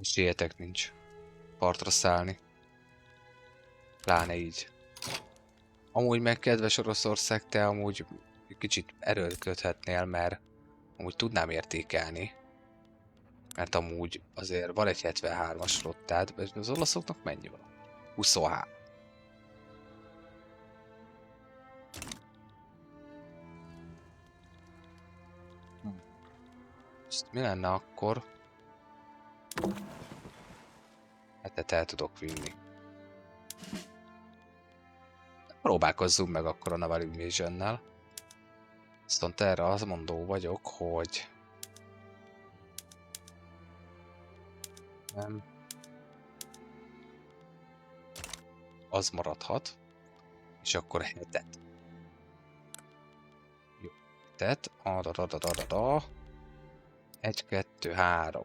Esélyetek nincs partra szállni. Pláne így. Amúgy meg, kedves Oroszország, te amúgy kicsit erőlködhetnél, mert amúgy tudnám értékelni. Mert amúgy azért van egy 73-as flottád, és az olaszoknak mennyi van? 23. Ezt mi lenne akkor? Hát el tudok vinni. Próbálkozzunk meg akkor a Naval Invasion-nel. Viszont erre az mondó vagyok, hogy... Nem. Az maradhat. És akkor hetet. Jó. Hetet. Adadadadadada. 1, 2, 3.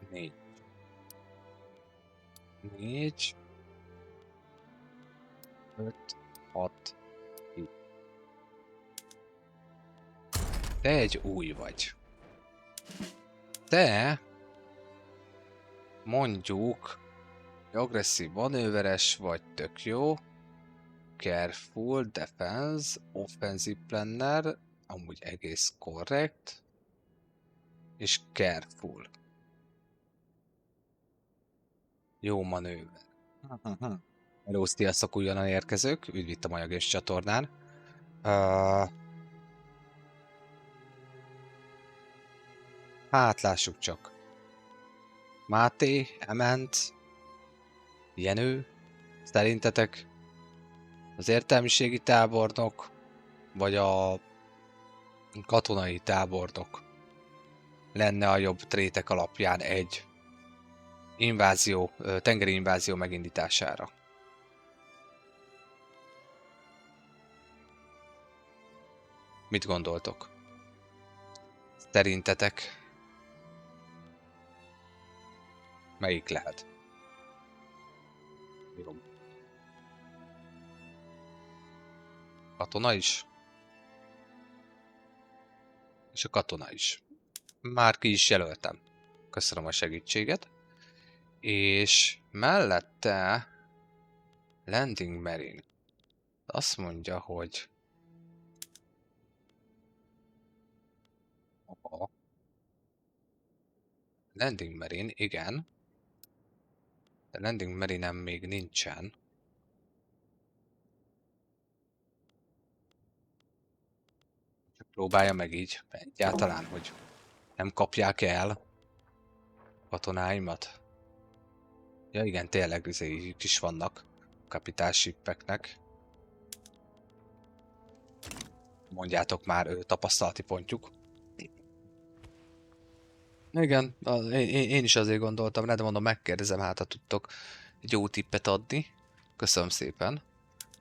4. 4. 5, 6, 7. Te egy új vagy. Te mondjuk agresszív manőveres vagy, tök jó. Careful, defense, offensive planner, amúgy egész korrekt. És careful. Jó manőver. Hello, sziasztok, újonnan érkezők, üdv itt a Majagés csatornán. Hát lássuk csak. Máté, Ement, Jenő, szerintetek az értelmiségi tábornok, vagy a katonai tábornok lenne a jobb trétek alapján egy invázió, tengeri invázió megindítására? Mit gondoltok? Szerintetek melyik lehet? Jó. Katona is? És a katona is. Már ki is jelöltem. Köszönöm a segítséget. És mellette Landing Marine. Azt mondja, hogy Landing Marine, igen. De Landing Marine-nem még nincsen. Csak próbálja meg így egyáltalán, hogy nem kapják el katonáimat. Ja igen, tényleg izéik is vannak kapitálshippeknek. Mondjátok már, tapasztalati pontjuk. Igen, én is azért gondoltam, de mondom, megkérdezem, hát ha tudtok egy jó tippet adni. Köszönöm szépen.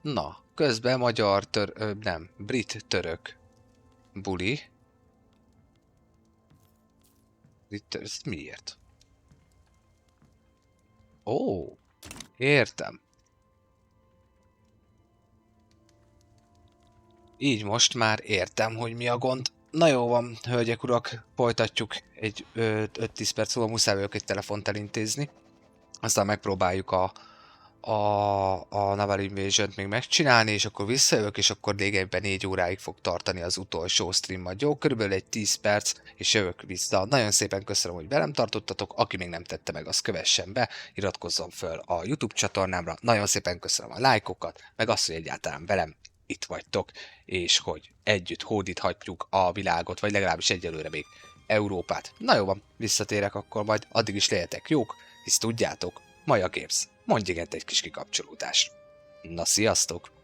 Na, közben magyar, nem, brit-török buli. Ez miért? Ó, értem. Így most már értem, hogy mi a gond. Na jó van, hölgyek, urak, folytatjuk egy 5-10 perc múlva, muszáj vagyok egy telefont elintézni. Aztán megpróbáljuk a Naval Invasion-t még megcsinálni, és akkor visszajövök, és akkor lényegben 4 óráig fog tartani az utolsó stream majd. Jó, körülbelül egy 10 perc, és jövök vissza. Nagyon szépen köszönöm, hogy velem tartottatok, aki még nem tette meg, az kövessen be, iratkozzon föl a YouTube csatornámra. Nagyon szépen köszönöm a lájkokat, meg azt, hogy egyáltalán velem itt vagytok, és hogy együtt hódíthatjuk a világot, vagy legalábbis egyelőre még Európát. Na jó van, visszatérek akkor majd, addig is legyetek jók, hisz tudjátok, Maja Games, mondj igent egy kis kikapcsolódásra. Na sziasztok!